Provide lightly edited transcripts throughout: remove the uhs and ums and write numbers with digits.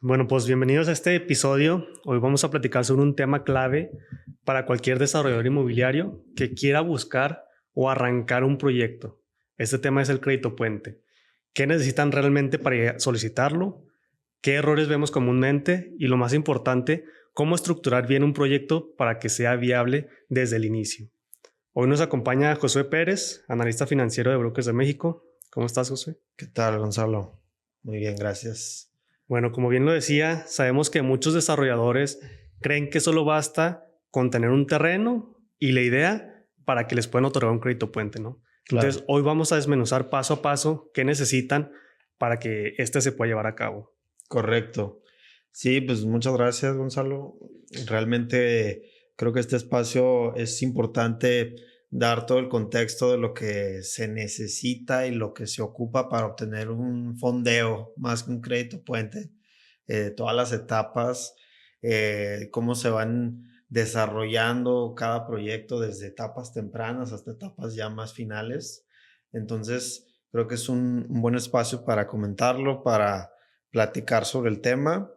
Bueno, pues bienvenidos a este episodio. Hoy vamos a platicar sobre un tema clave para cualquier desarrollador inmobiliario que quiera buscar o arrancar un proyecto. Este tema es el crédito puente. ¿Qué necesitan realmente para solicitarlo? ¿Qué errores vemos comúnmente? Y lo más importante, ¿cómo estructurar bien un proyecto para que sea viable desde el inicio? Hoy nos acompaña Josué Pérez, analista financiero de Brokers de México. ¿Cómo estás, Josué? ¿Qué tal, Gonzalo? Muy bien, gracias. Bueno, como bien lo decía, sabemos que muchos desarrolladores creen que solo basta con tener un terreno y la idea para que les puedan otorgar un crédito puente, ¿no? Claro, Entonces, hoy vamos a desmenuzar paso a paso qué necesitan para que este se pueda llevar a cabo. correcto. Sí, pues muchas gracias, Gonzalo. Realmente creo que este espacio es importante dar todo el contexto de lo que se necesita y lo que se ocupa para obtener un fondeo más que un crédito puente. Todas las etapas, cómo se van desarrollando cada proyecto desde etapas tempranas hasta etapas ya más finales. Entonces, creo que es un buen espacio para comentarlo, para platicar sobre el tema.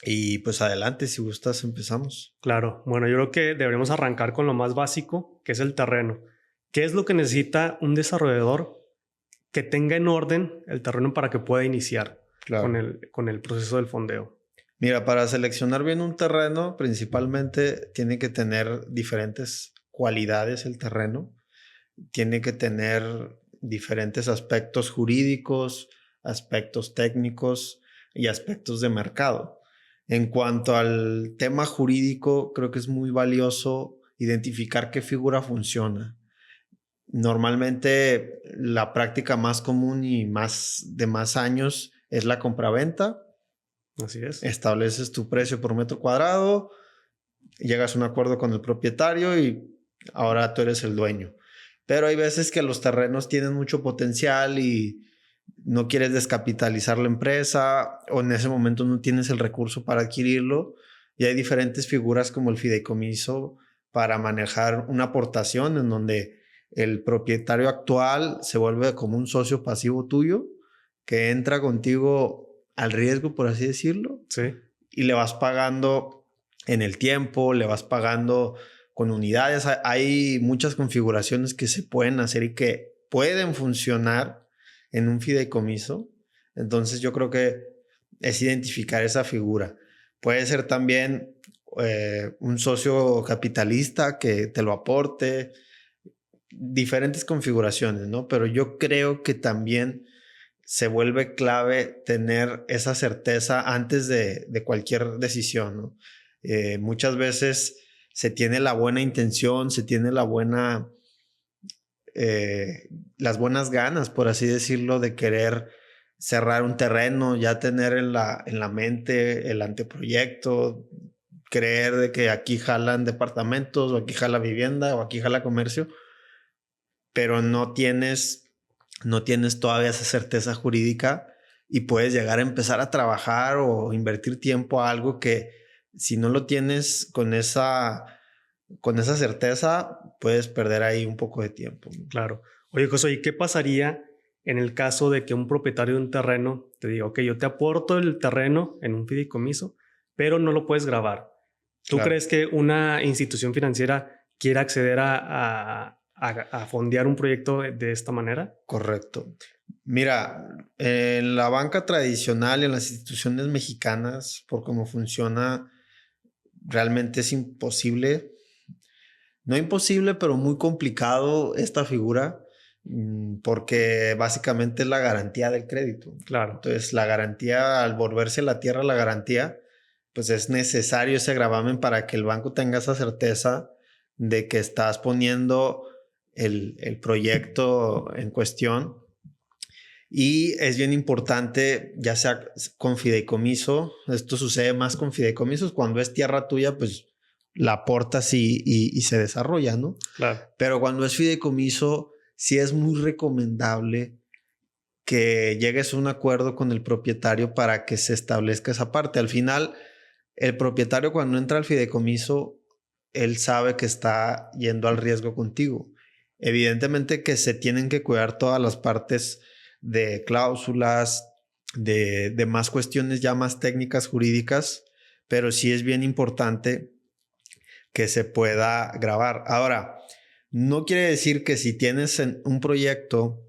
Y pues adelante, si gustas, empezamos. Claro, bueno, yo creo que deberíamos arrancar con lo más básico, que es el terreno. ¿Qué es lo que necesita un desarrollador que tenga en orden el terreno para que pueda iniciar con Claro. el proceso del fondeo? Mira, para seleccionar bien un terreno, principalmente tiene que tener diferentes cualidades el terreno. Tiene que tener diferentes aspectos jurídicos, aspectos técnicos y aspectos de mercado. En cuanto al tema jurídico, creo que es muy valioso identificar qué figura funciona. Normalmente la práctica más común y de más años es la compraventa. Así es. Estableces tu precio por metro cuadrado, llegas a un acuerdo con el propietario y ahora tú eres el dueño. Pero hay veces que los terrenos tienen mucho potencial y no quieres descapitalizar la empresa o en ese momento no tienes el recurso para adquirirlo y hay diferentes figuras como el fideicomiso para manejar una aportación en donde el propietario actual se vuelve como un socio pasivo tuyo que entra contigo al riesgo, por así decirlo, Sí. y le vas pagando en el tiempo, le vas pagando con unidades. Hay muchas configuraciones que se pueden hacer y que pueden funcionar en un fideicomiso. Entonces yo creo que es identificar esa figura. Puede ser también un socio capitalista que te lo aporte, diferentes configuraciones, ¿no? Pero yo creo que también se vuelve clave tener esa certeza antes de cualquier decisión, ¿no? Muchas veces se tiene la buena intención, se tiene las buenas ganas, por así decirlo, de querer cerrar un terreno, ya tener en la mente el anteproyecto, creer de que aquí jalan departamentos o aquí jala vivienda o aquí jala comercio, pero no tienes todavía esa certeza jurídica y puedes llegar a empezar a trabajar o invertir tiempo a algo que si no lo tienes con esa certeza, puedes perder ahí un poco de tiempo, ¿no? Claro. Oye, José, ¿y qué pasaría en el caso de que un propietario de un terreno te diga, ok, yo te aporto el terreno en un fideicomiso, pero no lo puedes grabar? ¿Tú Claro, crees que una institución financiera quiera acceder a fondear un proyecto de esta manera? correcto. Mira, en la banca tradicional, en las instituciones mexicanas, por cómo funciona, realmente es imposible. No imposible, pero muy complicado esta figura, porque básicamente es la garantía del crédito. Claro, Entonces, la garantía, al volverse la tierra la garantía, pues es necesario ese gravamen para que el banco tenga esa certeza de que estás poniendo el proyecto en cuestión. Y es bien importante, ya sea con fideicomiso, esto sucede más con fideicomisos, cuando es tierra tuya, pues la aportas y se desarrolla, ¿no? claro. Pero cuando es fideicomiso, sí es muy recomendable que llegues a un acuerdo con el propietario para que se establezca esa parte. Al final, el propietario cuando entra al fideicomiso, él sabe que está yendo al riesgo contigo. Evidentemente que se tienen que cuidar todas las partes de cláusulas, de más cuestiones ya más técnicas jurídicas, pero sí es bien importante que se pueda grabar. Ahora, no quiere decir que si tienes un proyecto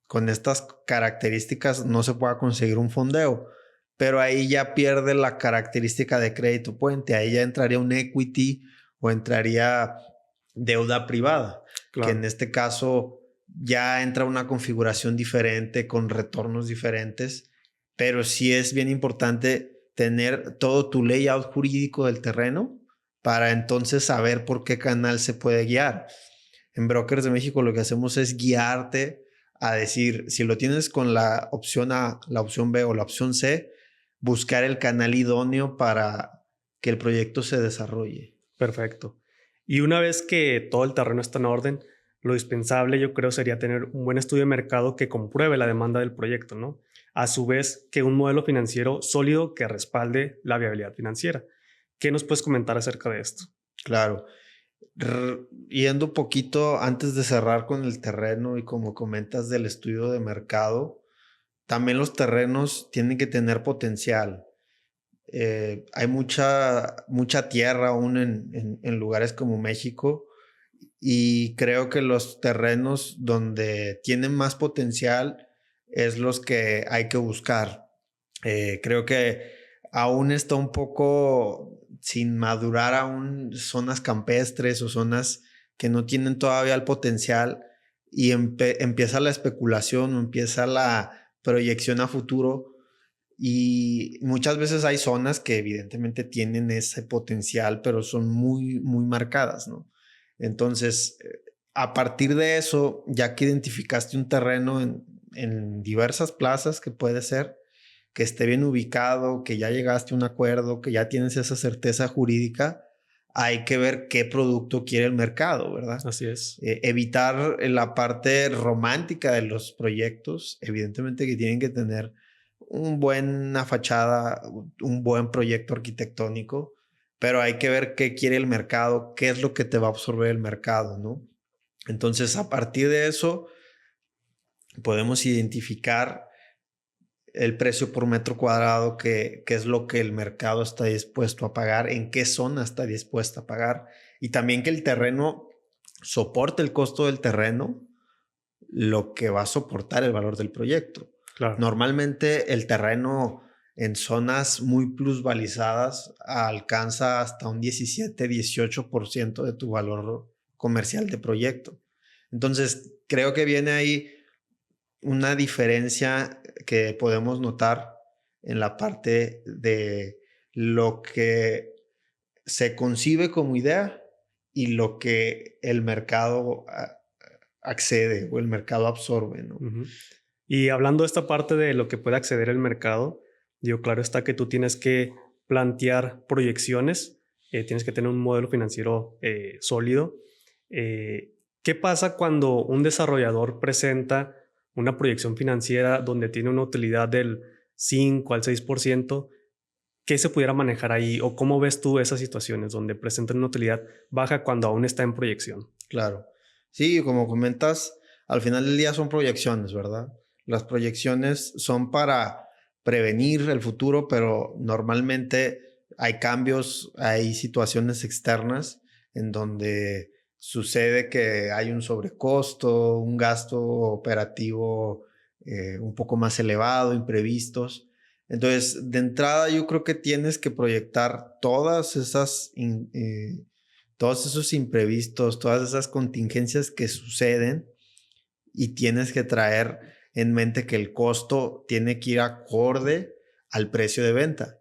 con estas características no se pueda conseguir un fondeo, pero ahí ya pierde la característica de crédito puente, ahí ya entraría un equity o entraría deuda privada, que en este caso ya entra una configuración diferente con retornos diferentes, pero sí es bien importante tener todo tu layout jurídico del terreno para entonces saber por qué canal se puede guiar. En Brokers de México lo que hacemos es guiarte a decir, si lo tienes con la opción A, la opción B o la opción C, buscar el canal idóneo para que el proyecto se desarrolle. Perfecto. Y una vez que todo el terreno está en orden, lo indispensable yo creo sería tener un buen estudio de mercado que compruebe la demanda del proyecto, ¿no? A su vez, que un modelo financiero sólido que respalde la viabilidad financiera. ¿Qué nos puedes comentar acerca de esto? Claro. Yendo un poquito antes de cerrar con el terreno y como comentas del estudio de mercado, también los terrenos tienen que tener potencial. Hay mucha tierra aún en lugares como México y creo que los terrenos donde tienen más potencial es los que hay que buscar. Creo que aún está un poco sin madurar aún zonas campestres o zonas que no tienen todavía el potencial y empieza la especulación o empieza la proyección a futuro y muchas veces hay zonas que evidentemente tienen ese potencial pero son muy muy marcadas, ¿no? Entonces a partir de eso, ya que identificaste un terreno en diversas plazas que puede ser, que esté bien ubicado, que ya llegaste a un acuerdo, que ya tienes esa certeza jurídica, hay que ver qué producto quiere el mercado, ¿verdad? Así es. Evitar la parte romántica de los proyectos, evidentemente que tienen que tener una fachada, un buen proyecto arquitectónico, pero hay que ver qué quiere el mercado, qué es lo que te va a absorber el mercado, ¿no? Entonces, a partir de eso, podemos identificar el precio por metro cuadrado, que es lo que el mercado está dispuesto a pagar, en qué zona está dispuesta a pagar y también que el terreno soporte el costo del terreno, lo que va a soportar el valor del proyecto. Claro. Normalmente el terreno en zonas muy plusvalizadas alcanza hasta un 17-18% de tu valor comercial de proyecto. Entonces, creo que viene ahí una diferencia que podemos notar en la parte de lo que se concibe como idea y lo que el mercado accede o el mercado absorbe, ¿no? Uh-huh. Y hablando de esta parte de lo que puede acceder el mercado, digo, claro está que tú tienes que plantear proyecciones, tienes que tener un modelo financiero sólido. ¿Qué pasa cuando un desarrollador presenta una proyección financiera donde tiene una utilidad del 5 al 6%? ¿Qué se pudiera manejar ahí? ¿O cómo ves tú esas situaciones donde presentan una utilidad baja cuando aún está en proyección? Claro. Sí, como comentas, al final del día son proyecciones, ¿verdad? Las proyecciones son para prevenir el futuro, pero normalmente hay cambios, hay situaciones externas en donde sucede que hay un sobrecosto, un gasto operativo un poco más elevado, imprevistos. Entonces, de entrada yo creo que tienes que proyectar todos esos imprevistos, todas esas contingencias que suceden y tienes que traer en mente que el costo tiene que ir acorde al precio de venta.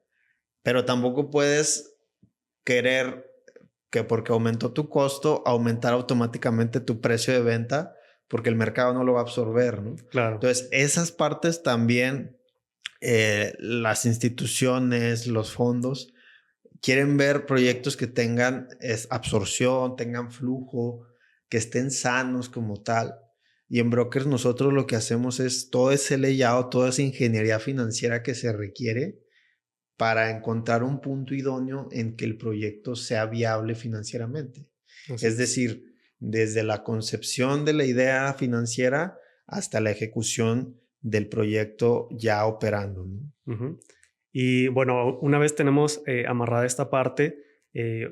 Pero tampoco puedes querer que porque aumentó tu costo, aumentar automáticamente tu precio de venta porque el mercado no lo va a absorber, ¿no? Claro. Entonces, esas partes también, las instituciones, los fondos, quieren ver proyectos que tengan absorción, tengan flujo, que estén sanos como tal. Y en Brokers nosotros lo que hacemos es todo ese layout, toda esa ingeniería financiera que se requiere para encontrar un punto idóneo en que el proyecto sea viable financieramente. Es decir, desde la concepción de la idea financiera hasta la ejecución del proyecto ya operando, ¿no? Ujú. Y bueno, una vez tenemos amarrada esta parte,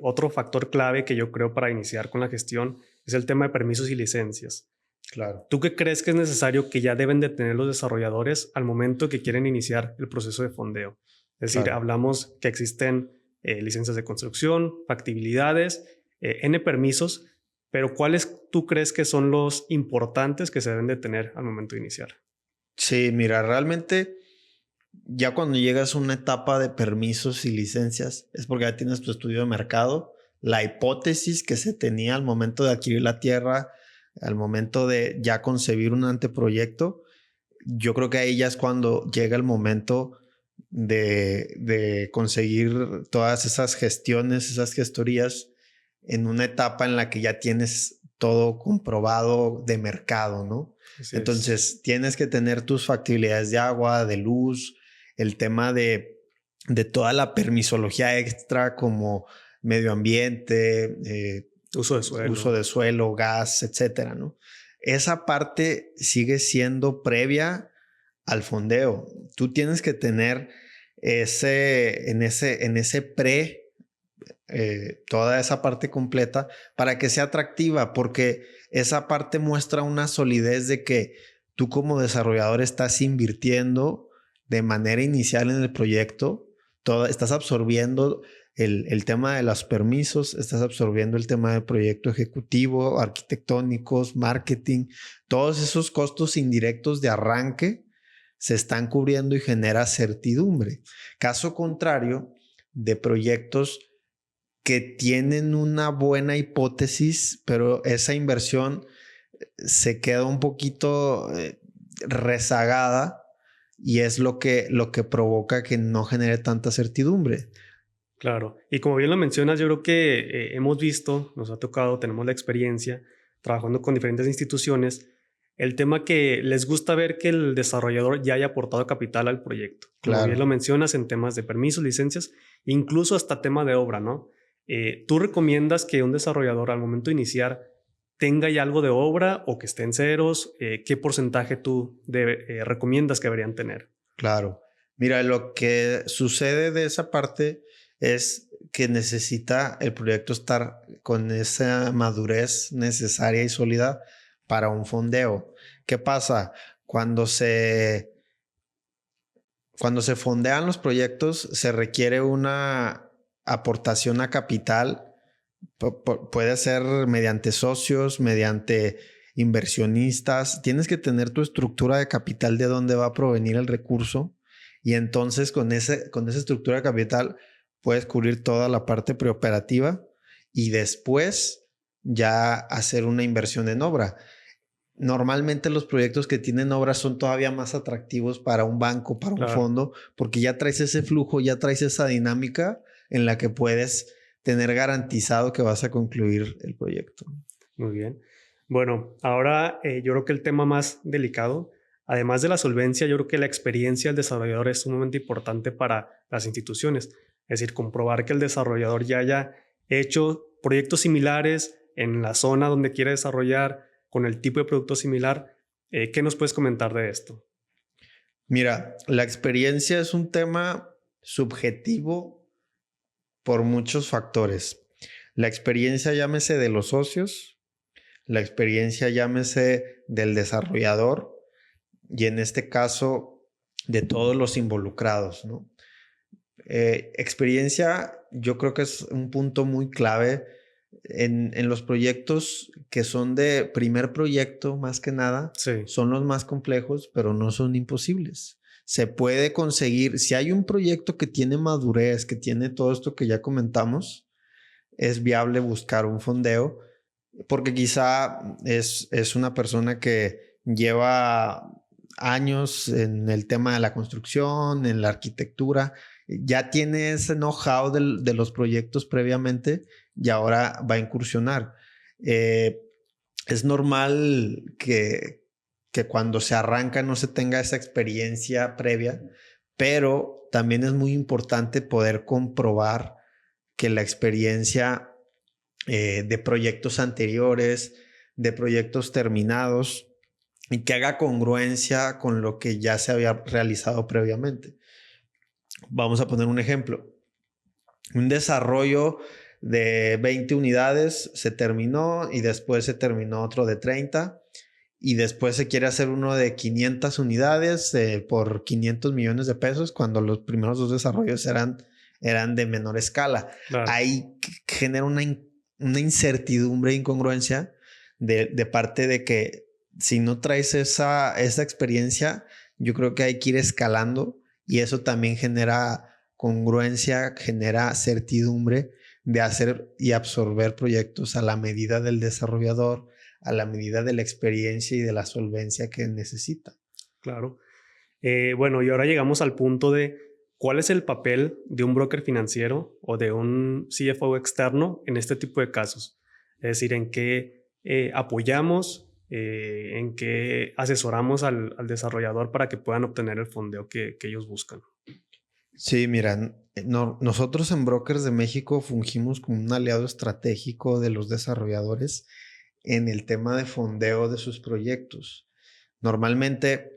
otro factor clave que yo creo para iniciar con la gestión es el tema de permisos y licencias. Claro. ¿Tú qué crees que es necesario que ya deben de tener los desarrolladores al momento que quieren iniciar el proceso de fondeo? Es decir, Claro. hablamos que existen licencias de construcción, factibilidades, N permisos, pero ¿cuáles tú crees que son los importantes que se deben de tener al momento de iniciar? Sí, mira, realmente ya cuando llegas a una etapa de permisos y licencias es porque ya tienes tu estudio de mercado, la hipótesis que se tenía al momento de adquirir la tierra, al momento de ya concebir un anteproyecto. Yo creo que ahí ya es cuando llega el momento de conseguir todas esas gestiones, esas gestorías en una etapa en la que ya tienes todo comprobado de mercado, ¿no? Así es. Entonces tienes que tener tus factibilidades de agua, de luz, el tema de toda la permisología extra como medio ambiente, Uso de suelo. uso de suelo, gas, etcétera, ¿no? Esa parte sigue siendo previa al fondeo. Tú tienes que tener en ese pre, toda esa parte completa para que sea atractiva, porque esa parte muestra una solidez de que tú como desarrollador estás invirtiendo de manera inicial en el proyecto, estás absorbiendo el tema de los permisos, estás absorbiendo el tema del proyecto ejecutivo, arquitectónicos, marketing, todos esos costos indirectos de arranque se están cubriendo y genera certidumbre. Caso contrario de proyectos que tienen una buena hipótesis, pero esa inversión se queda un poquito rezagada y es lo que provoca que no genere tanta certidumbre. Claro. Y como bien lo mencionas, yo creo que hemos visto, nos ha tocado, tenemos la experiencia trabajando con diferentes instituciones, el tema que les gusta ver que el desarrollador ya haya aportado capital al proyecto. Como bien Claro. lo mencionas en temas de permisos, licencias, incluso hasta tema de obra, ¿no? ¿Tú recomiendas que un desarrollador al momento de iniciar tenga ya algo de obra o que esté en ceros? ¿Qué porcentaje tú recomiendas que deberían tener? Claro. Mira, lo que sucede de esa parte es que necesita el proyecto estar con esa madurez necesaria y sólida para un fondeo. ¿Qué pasa? Cuando se fondean los proyectos, se requiere una aportación a capital. Puede ser mediante socios, mediante inversionistas. Tienes que tener tu estructura de capital de dónde va a provenir el recurso. Y entonces con esa estructura de capital puedes cubrir toda la parte preoperativa y después ya hacer una inversión en obra. Normalmente los proyectos que tienen obras son todavía más atractivos para un banco, para un Claro. fondo, porque ya traes ese flujo, ya traes esa dinámica en la que puedes tener garantizado que vas a concluir el proyecto. Muy bien. Bueno, ahora yo creo que el tema más delicado, además de la solvencia, yo creo que la experiencia del desarrollador es sumamente importante para las instituciones. Es decir, comprobar que el desarrollador ya haya hecho proyectos similares en la zona donde quiere desarrollar, con el tipo de producto similar. ¿Qué nos puedes comentar de esto? Mira, la experiencia es un tema subjetivo por muchos factores. La experiencia, llámese de los socios, la experiencia, llámese del desarrollador y en este caso de todos los involucrados, ¿no? Experiencia, yo creo que es un punto muy clave en los proyectos que son de primer proyecto, más que nada, Sí, son los más complejos, pero no son imposibles. Se puede conseguir, si hay un proyecto que tiene madurez, que tiene todo esto que ya comentamos, es viable buscar un fondeo, porque quizá es una persona que lleva años en el tema de la construcción, en la arquitectura, ya tiene ese know-how de los proyectos previamente y ahora va a incursionar. Es normal que cuando se arranca no se tenga esa experiencia previa, pero también es muy importante poder comprobar que la experiencia de proyectos anteriores, de proyectos terminados, y que haga congruencia con lo que ya se había realizado previamente. Vamos a poner un ejemplo. Un desarrollo de 20 unidades se terminó y después se terminó otro de 30 y después se quiere hacer uno de 500 unidades por 500 millones de pesos cuando los primeros dos desarrollos eran de menor escala. Claro. Ahí genera una incertidumbre e incongruencia de parte de que si no traes esa experiencia, yo creo que hay que ir escalando y eso también genera congruencia, genera certidumbre de hacer y absorber proyectos a la medida del desarrollador, a la medida de la experiencia y de la solvencia que necesita. Claro. Bueno, y ahora llegamos al punto de cuál es el papel de un broker financiero o de un CFO externo en este tipo de casos. Es decir, en qué apoyamos, en qué asesoramos al desarrollador para que puedan obtener el fondeo que ellos buscan. Sí, mira, nosotros en Brokers de México fungimos como un aliado estratégico de los desarrolladores en el tema de fondeo de sus proyectos. Normalmente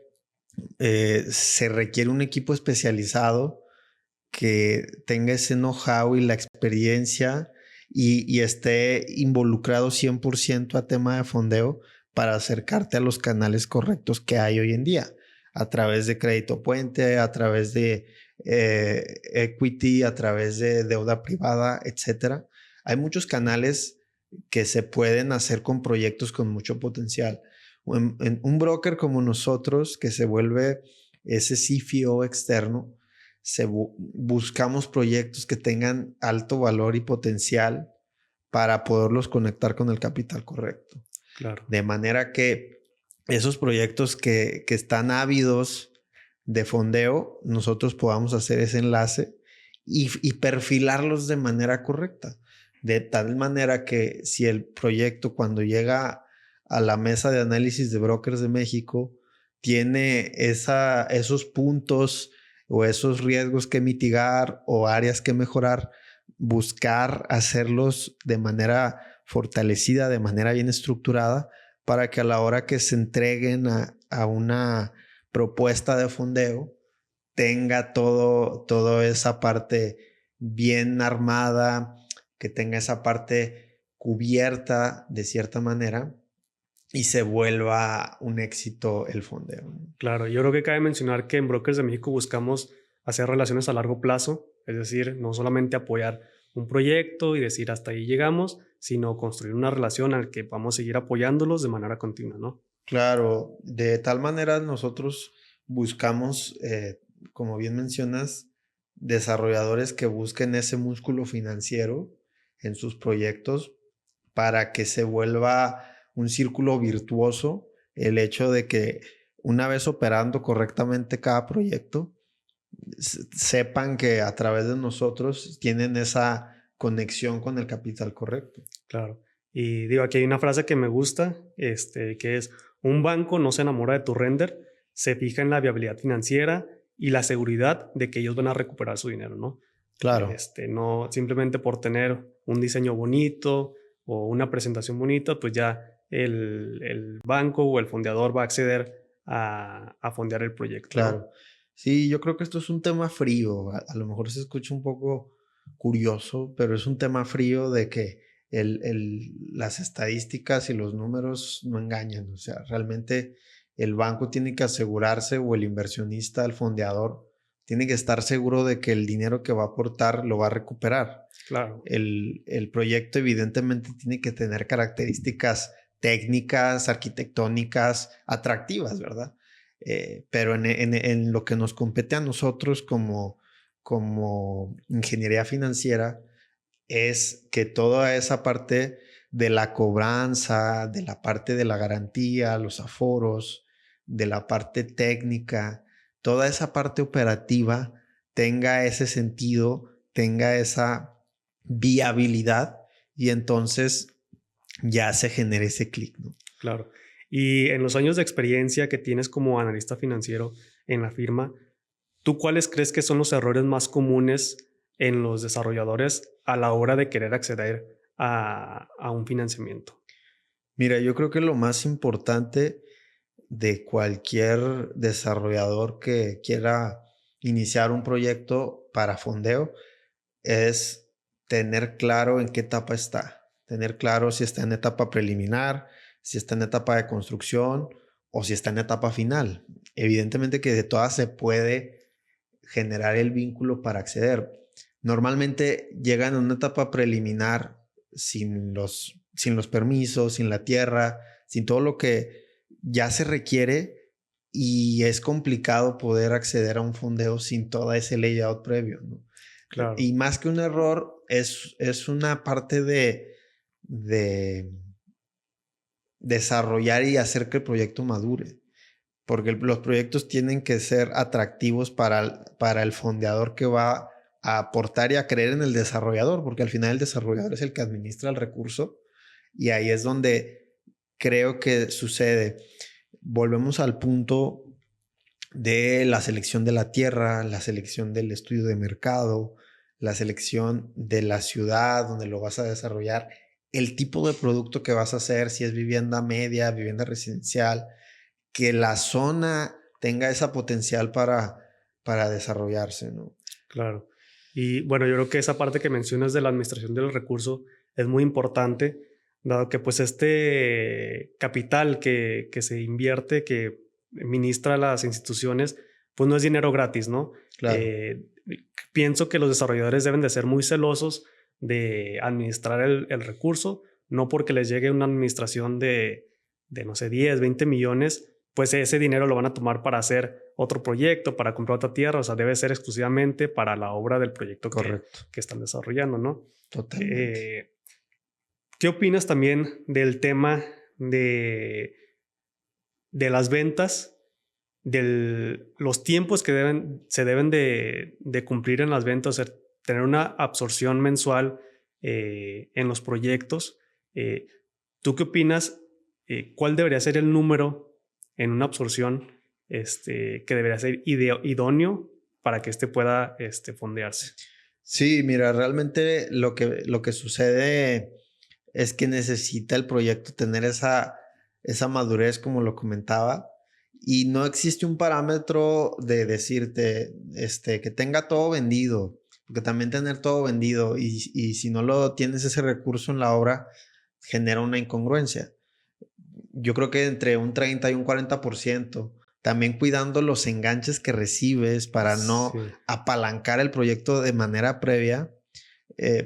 se requiere un equipo especializado que tenga ese know-how y la experiencia y esté involucrado 100% a tema de fondeo para acercarte a los canales correctos que hay hoy en día, a través de crédito puente, a través de equity, a través de deuda privada, etcétera. Hay muchos canales que se pueden hacer con proyectos con mucho potencial. En un broker como nosotros, que se vuelve ese CFO externo, buscamos proyectos que tengan alto valor y potencial para poderlos conectar con el capital correcto. Claro. De manera que esos proyectos que están ávidos de fondeo, nosotros podamos hacer ese enlace y perfilarlos de manera correcta. De tal manera que si el proyecto cuando llega a la mesa de análisis de Brokers de México tiene esos puntos o esos riesgos que mitigar o áreas que mejorar, buscar hacerlos de manera fortalecida, de manera bien estructurada, para que a la hora que se entreguen a una propuesta de fondeo tenga toda esa parte bien armada, que tenga esa parte cubierta de cierta manera y se vuelva un éxito el fondeo. Claro, yo creo que cabe mencionar que en Brokers de México buscamos hacer relaciones a largo plazo, es decir, no solamente apoyar un proyecto y decir hasta ahí llegamos, sino construir una relación al que vamos a seguir apoyándolos de manera continua, ¿no? Claro, de tal manera nosotros buscamos, como bien mencionas, desarrolladores que busquen ese músculo financiero en sus proyectos para que se vuelva un círculo virtuoso el hecho de que una vez operando correctamente cada proyecto, sepan que a través de nosotros tienen esa conexión con el capital correcto. Claro. Y digo, aquí hay una frase que me gusta, que es, un banco no se enamora de tu render, se fija en la viabilidad financiera y la seguridad de que ellos van a recuperar su dinero, ¿no? Claro. No simplemente por tener un diseño bonito o una presentación bonita, pues ya el banco o el fondeador va a acceder a fondear el proyecto. Claro. ¿No? Sí, yo creo que esto es un tema frío. A lo mejor se escucha un poco curioso, pero es un tema frío de que las estadísticas y los números no engañan. O sea, realmente el banco tiene que asegurarse o el inversionista, el fondeador, tiene que estar seguro de que el dinero que va a aportar lo va a recuperar. Claro. El proyecto evidentemente tiene que tener características técnicas, arquitectónicas, atractivas, ¿verdad? Pero en lo que nos compete a nosotros como ingeniería financiera es que toda esa parte de la cobranza, de la parte de la garantía, los aforos, de la parte técnica, toda esa parte operativa tenga ese sentido, tenga esa viabilidad y entonces ya se genera ese clic, ¿no? Claro. Y en los años de experiencia que tienes como analista financiero en la firma, ¿tú cuáles crees que son los errores más comunes en los desarrolladores a la hora de querer acceder a un financiamiento? Mira, yo creo que lo más importante de cualquier desarrollador que quiera iniciar un proyecto para fondeo es tener claro en qué etapa está. Tener claro si está en etapa preliminar, si está en etapa de construcción o si está en etapa final. Evidentemente que de todas se puede generar el vínculo para acceder. Normalmente llegan a una etapa preliminar sin los permisos, sin la tierra, sin todo lo que ya se requiere, y es complicado poder acceder a un fondeo sin todo ese layout previo, ¿no? Claro. Y más que un error, es una parte de desarrollar y hacer que el proyecto madure. Porque los proyectos tienen que ser atractivos para el fondeador que va a aportar y a creer en el desarrollador, porque al final el desarrollador es el que administra el recurso, y ahí es donde creo que sucede. Volvemos al punto de la selección de la tierra, la selección del estudio de mercado, la selección de la ciudad donde lo vas a desarrollar, el tipo de producto que vas a hacer, si es vivienda media, vivienda residencial, que la zona tenga esa potencial para desarrollarse, ¿no? Claro. Y bueno, yo creo que esa parte que mencionas de la administración del recurso es muy importante, dado que pues este capital que se invierte, que ministra las instituciones, pues no es dinero gratis, ¿no? Claro. Pienso que los desarrolladores deben de ser muy celosos de administrar el recurso, no porque les llegue una administración de no sé, 10, 20 millones, pues ese dinero lo van a tomar para hacer otro proyecto, para comprar otra tierra, o sea, debe ser exclusivamente para la obra del proyecto que están desarrollando, ¿no? Totalmente. ¿Qué opinas también del tema de las ventas, de los tiempos que se deben de cumplir en las ventas, o sea, tener una absorción mensual en los proyectos? ¿Tú qué opinas? ¿Cuál debería ser el número en una absorción que debería ser idóneo para que pueda fondearse? Sí, mira, realmente lo que sucede es que necesita el proyecto tener esa madurez, como lo comentaba, y no existe un parámetro de decirte que tenga todo vendido, porque también tener todo vendido y si no lo tienes ese recurso en la obra, genera una incongruencia. Yo creo que entre un 30 y un 40%, también cuidando los enganches que recibes para no apalancar el proyecto de manera previa,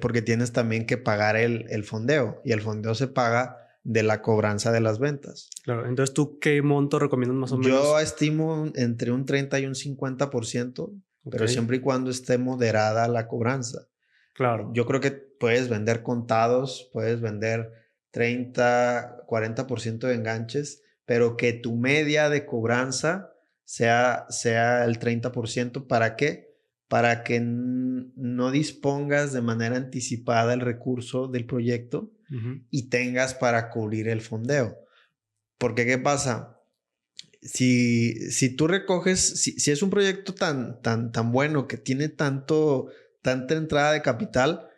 porque tienes también que pagar el fondeo, y el fondeo se paga de la cobranza de las ventas. Claro, entonces ¿tú qué monto recomiendas más o menos? Yo estimo entre un 30 y un 50%, pero siempre y cuando esté moderada la cobranza. Claro. Yo creo que puedes vender contados, puedes vender 30, 40% de enganches, pero que tu media de cobranza sea el 30%. ¿Para qué? Para que no dispongas de manera anticipada el recurso del proyecto y tengas para cubrir el fondeo. Porque ¿qué pasa? Si tú recoges, si es un proyecto tan bueno que tiene tanta entrada de capital,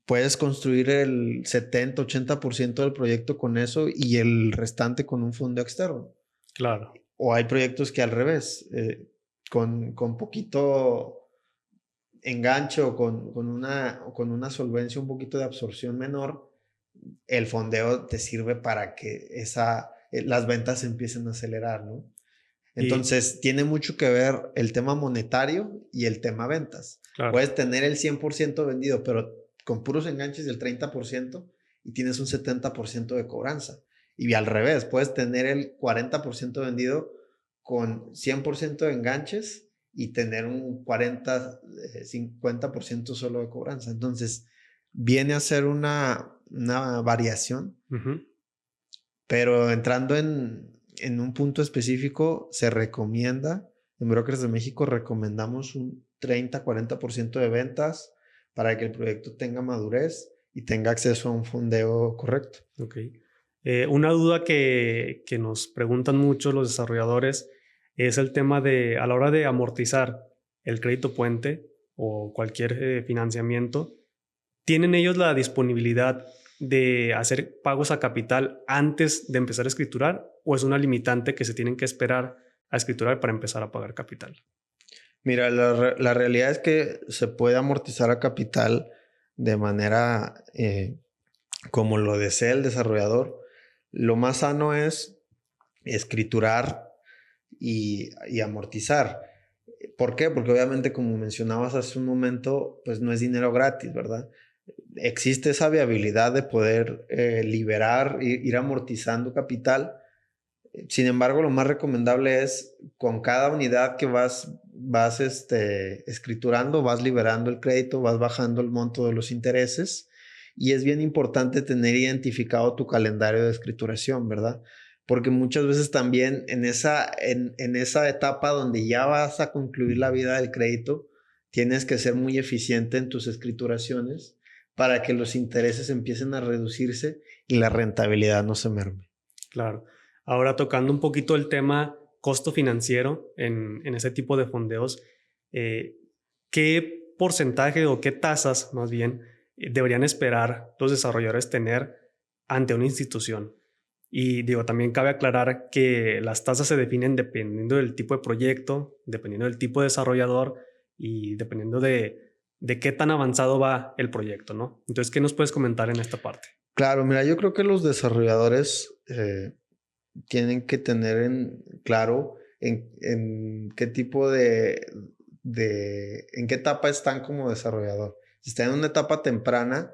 puedes construir el 70-80% del proyecto con eso y el restante con un fondo externo. Claro. O hay proyectos que al revés, con poquito enganche o con una solvencia, un poquito de absorción menor, el fondeo te sirve para que las ventas empiecen a acelerar, ¿no? Entonces, tiene mucho que ver el tema monetario y el tema ventas. Claro. Puedes tener el 100% vendido, pero con puros enganches del 30% y tienes un 70% de cobranza. Y al revés, puedes tener el 40% vendido con 100% de enganches y tener un 50% solo de cobranza. Entonces, viene a ser una variación, pero entrando en un punto específico, se recomienda, en Brokers de México recomendamos un 30-40% de ventas para que el proyecto tenga madurez y tenga acceso a un fondeo correcto. Ok. Una duda que nos preguntan mucho los desarrolladores es el tema de, a la hora de amortizar el crédito puente o cualquier financiamiento, ¿tienen ellos la disponibilidad de hacer pagos a capital antes de empezar a escriturar o es una limitante que se tienen que esperar a escriturar para empezar a pagar capital? Mira, la realidad es que se puede amortizar a capital de manera como lo desea el desarrollador. Lo más sano es escriturar y amortizar. ¿Por qué? Porque obviamente, como mencionabas hace un momento, pues no es dinero gratis, ¿verdad? Existe esa viabilidad de poder liberar, ir amortizando capital. Sin embargo, lo más recomendable es con cada unidad que vas escriturando, vas liberando el crédito, vas bajando el monto de los intereses y es bien importante tener identificado tu calendario de escrituración, ¿verdad? Porque muchas veces también en esa etapa donde ya vas a concluir la vida del crédito, tienes que ser muy eficiente en tus escrituraciones para que los intereses empiecen a reducirse y la rentabilidad no se merme. Claro. Ahora tocando un poquito el tema costo financiero en ese tipo de fondeos, ¿qué porcentaje o qué tasas más bien deberían esperar los desarrolladores tener ante una institución? Y digo, también cabe aclarar que las tasas se definen dependiendo del tipo de proyecto, dependiendo del tipo de desarrollador y dependiendo de qué tan avanzado va el proyecto, ¿no? Entonces, ¿qué nos puedes comentar en esta parte? Claro, mira, yo creo que los desarrolladores tienen que tener en claro en qué tipo en qué etapa están como desarrollador. Si están en una etapa temprana,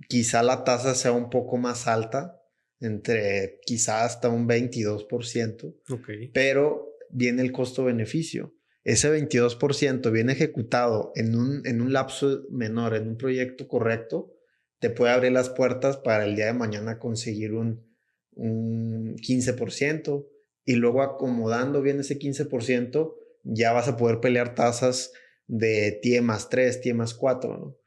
quizá la tasa sea un poco más alta, entre quizá hasta un 22%, Ok. pero viene el costo-beneficio. Ese 22% bien ejecutado en un lapso menor, en un proyecto correcto, te puede abrir las puertas para el día de mañana conseguir un 15% y luego acomodando bien ese 15% ya vas a poder pelear tasas de TIE más 3, TIE más 4, ¿no?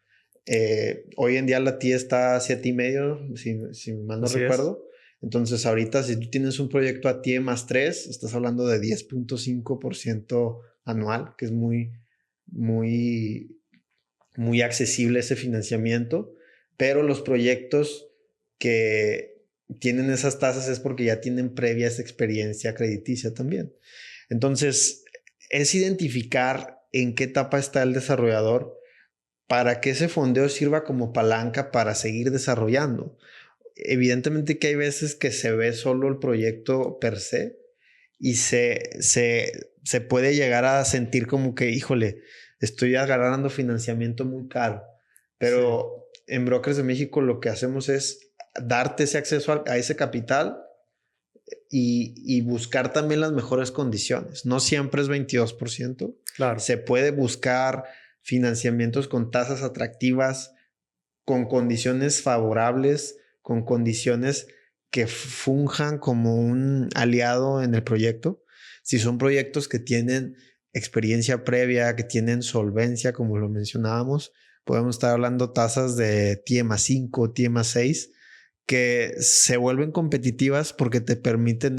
Hoy en día la TIE está a 7,5, si mal no Así es. recuerdo. Entonces ahorita si tú tienes un proyecto a TIE más 3, estás hablando de 10.5% anual, que es muy, muy accesible ese financiamiento, pero los proyectos que tienen esas tasas es porque ya tienen previa esa experiencia crediticia también. Entonces, es identificar en qué etapa está el desarrollador para que ese fondeo sirva como palanca para seguir desarrollando. Evidentemente que hay veces que se ve solo el proyecto per se y se puede llegar a sentir como que, híjole, estoy agarrando financiamiento muy caro. Sí. Pero en Brokers de México lo que hacemos es darte ese acceso a ese capital y buscar también las mejores condiciones. No siempre es 22%. Claro. Se puede buscar financiamientos con tasas atractivas, con condiciones favorables, con condiciones que funjan como un aliado en el proyecto. Si son proyectos que tienen experiencia previa, que tienen solvencia, como lo mencionábamos, podemos estar hablando tasas de TIE más 5, TIE más 6, que se vuelven competitivas porque te permiten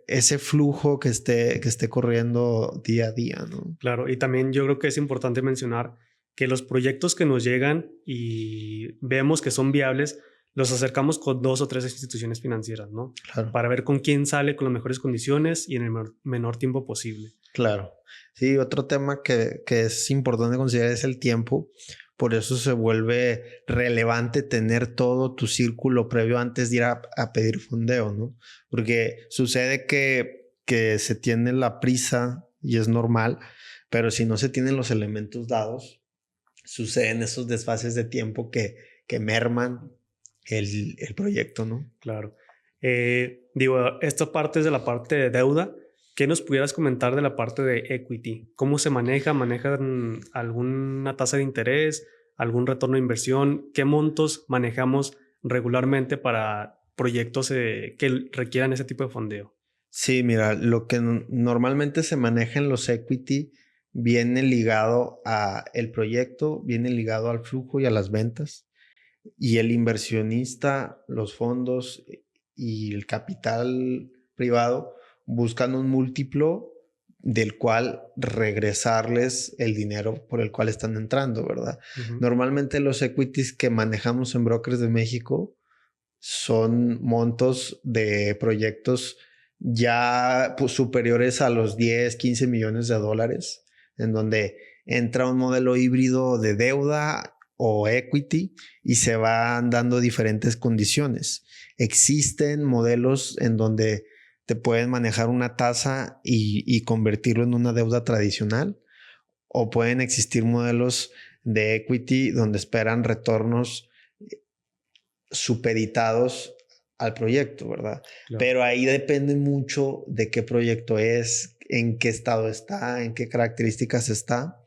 ese flujo que esté corriendo día a día, ¿no? Claro, y también yo creo que es importante mencionar que los proyectos que nos llegan y vemos que son viables, los acercamos con 2 o 3 instituciones financieras, ¿no? Claro. Para ver con quién sale con las mejores condiciones y en el menor tiempo posible. Claro. Sí, otro tema que es importante considerar es el tiempo. Por eso se vuelve relevante tener todo tu círculo previo antes de ir a pedir fondeo, ¿no? Porque sucede que se tiene la prisa y es normal, pero si no se tienen los elementos dados, suceden esos desfases de tiempo que merman el proyecto, ¿no? Claro. Digo, esta parte es de la parte de deuda. ¿Qué nos pudieras comentar de la parte de equity? ¿Cómo se maneja? ¿Manejan alguna tasa de interés? ¿Algún retorno de inversión? ¿Qué montos manejamos regularmente para proyectos que requieran ese tipo de fondeo? Sí, mira, lo que normalmente se maneja en los equity viene ligado a el proyecto, viene ligado al flujo y a las ventas. Y el inversionista, los fondos y el capital privado buscan un múltiplo del cual regresarles el dinero por el cual están entrando, ¿verdad? Ujú. Normalmente los equities que manejamos en Brokers de México son montos de proyectos ya pues, superiores a los 10, 15 millones de dólares, en donde entra un modelo híbrido de deuda o equity y se van dando diferentes condiciones. Existen modelos en donde te pueden manejar una tasa y convertirlo en una deuda tradicional, o pueden existir modelos de equity donde esperan retornos supeditados al proyecto, ¿verdad? Claro. Pero ahí depende mucho de qué proyecto es, en qué estado está, en qué características está,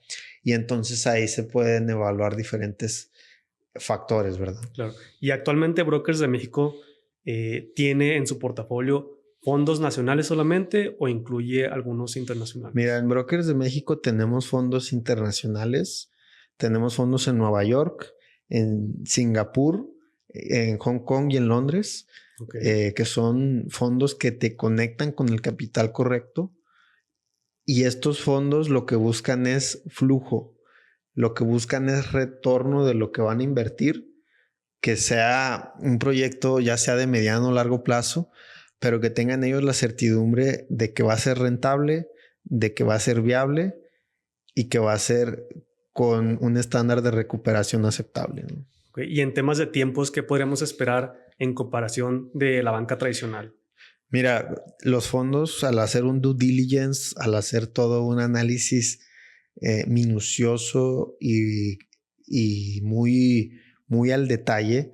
y entonces ahí se pueden evaluar diferentes factores, ¿verdad? Claro. Y actualmente Brokers de México tiene en su portafolio fondos nacionales solamente o incluye algunos internacionales. Mira, en Brokers de México tenemos fondos internacionales, tenemos fondos en Nueva York, en Singapur, en Hong Kong y en Londres, Okay. que son fondos que te conectan con el capital correcto. Y estos fondos lo que buscan es flujo, lo que buscan es retorno de lo que van a invertir, que sea un proyecto ya sea de mediano o largo plazo, pero que tengan ellos la certidumbre de que va a ser rentable, de que va a ser viable y que va a ser con un estándar de recuperación aceptable, ¿no? Okay. Y en temas de tiempos, ¿qué podríamos esperar en comparación de la banca tradicional? Mira, los fondos al hacer un due diligence, al hacer todo un análisis minucioso y muy al detalle,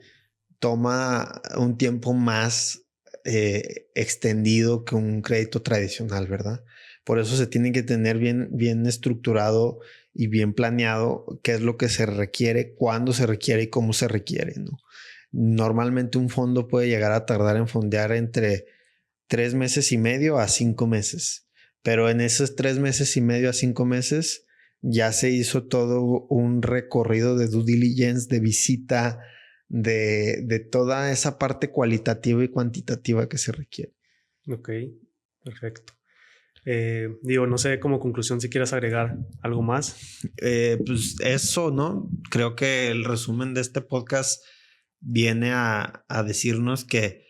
toma un tiempo más extendido que un crédito tradicional, ¿verdad? Por eso se tiene que tener bien estructurado y bien planeado qué es lo que se requiere, cuándo se requiere y cómo se requiere, ¿no? Normalmente un fondo puede llegar a tardar en fondear entre 3 meses y medio a 5 meses, pero en esos 3 meses y medio a 5 meses ya se hizo todo un recorrido de due diligence, de visita, de toda esa parte cualitativa y cuantitativa que se requiere. Ok, perfecto. Digo, no sé, como conclusión, si quieres agregar algo más. Pues eso, ¿no? Creo que el resumen de este podcast viene a decirnos que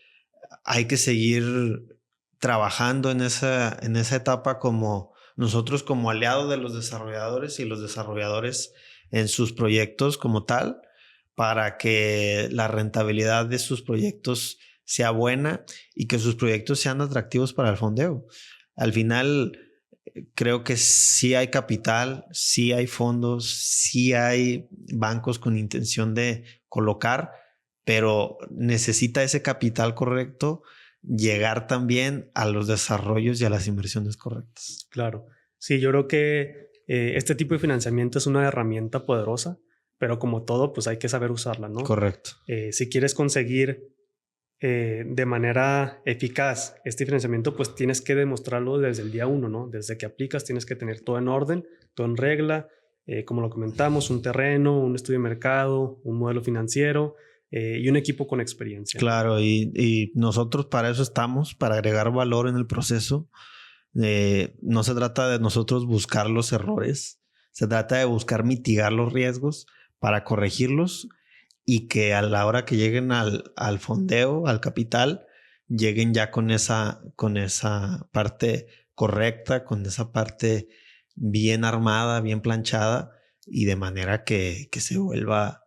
hay que seguir trabajando en esa etapa como nosotros como aliados de los desarrolladores y los desarrolladores en sus proyectos como tal, para que la rentabilidad de sus proyectos sea buena y que sus proyectos sean atractivos para el fondeo. Al final, creo que sí hay capital, sí hay fondos, sí hay bancos con intención de colocar, pero necesita ese capital correcto llegar también a los desarrollos y a las inversiones correctas. Claro. Sí, yo creo que este tipo de financiamiento es una herramienta poderosa, pero como todo, pues hay que saber usarla, ¿no? Correcto. Si quieres conseguir de manera eficaz este financiamiento, pues tienes que demostrarlo desde el día uno, ¿no? Desde que aplicas tienes que tener todo en orden, todo en regla, como lo comentamos, un terreno, un estudio de mercado, un modelo financiero y un equipo con experiencia. Claro, y nosotros para eso estamos, para agregar valor en el proceso. No se trata de nosotros buscar los errores, se trata de buscar mitigar los riesgos para corregirlos y que a la hora que lleguen al fondeo, al capital, lleguen ya con esa parte correcta, con esa parte bien armada, bien planchada y de manera que se vuelva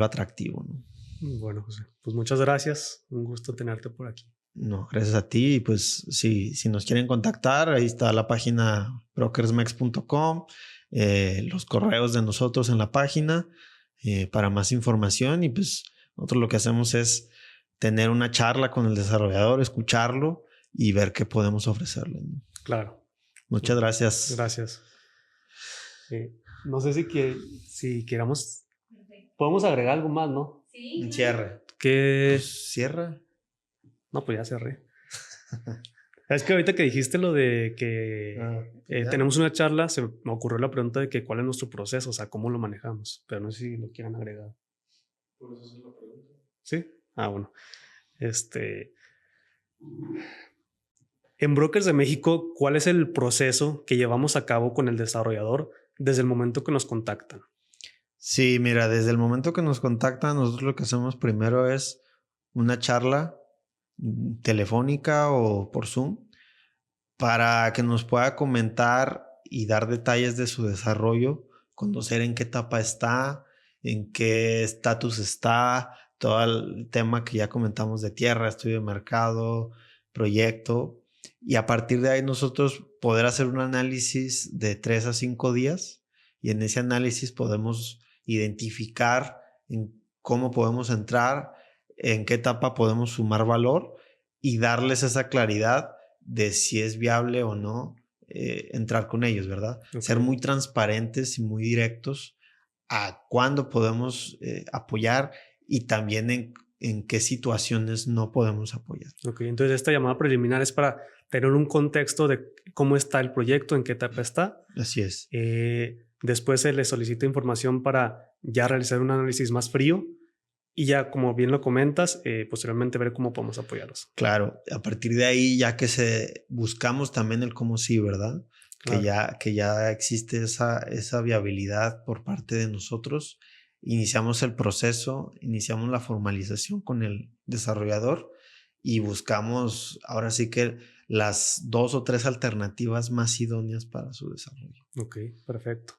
atractivo, ¿no? Bueno, José, pues muchas gracias. Un gusto tenerte por aquí. No, gracias a ti. Y pues si nos quieren contactar, ahí está la página brokersmex.com, los correos de nosotros en la página para más información. Y pues nosotros lo que hacemos es tener una charla con el desarrollador, escucharlo y ver qué podemos ofrecerle, ¿no? Claro. Muchas gracias. Gracias. No sé si queramos, podemos agregar algo más, ¿no? Sí. Cierre. Que Pues, cierra. no, pues ya cerré. Es que ahorita que dijiste lo de que tenemos una charla, se me ocurrió la pregunta de que cuál es nuestro proceso, o sea, cómo lo manejamos, pero no sé si lo quieran agregar. Por eso es la pregunta. ¿Sí? Ah, bueno. En Brokers de México, ¿cuál es el proceso que llevamos a cabo con el desarrollador desde el momento que nos contactan? Sí, mira, desde el momento que nos contactan, nosotros lo que hacemos primero es una charla telefónica o por Zoom para que nos pueda comentar y dar detalles de su desarrollo, conocer en qué etapa está, en qué estatus está, todo el tema que ya comentamos de tierra, estudio de mercado, proyecto, y a partir de ahí nosotros poder hacer un análisis de 3 a 5 días y en ese análisis podemos identificar en cómo podemos entrar, en qué etapa podemos sumar valor y darles esa claridad de si es viable o no entrar con ellos, ¿verdad? Ok. Ser muy transparentes y muy directos a cuándo podemos apoyar y también en qué situaciones no podemos apoyar. Ok, entonces esta llamada preliminar es para tener un contexto de cómo está el proyecto, en qué etapa está. Así es. Después se le solicita información para ya realizar un análisis más frío y ya, como bien lo comentas, posteriormente ver cómo podemos apoyarlos. Claro, a partir de ahí ya que buscamos también el cómo sí, ¿verdad? Claro. Que ya existe esa viabilidad por parte de nosotros. Iniciamos el proceso, iniciamos la formalización con el desarrollador y buscamos ahora sí que las 2 o 3 alternativas más idóneas para su desarrollo. Ok, perfecto.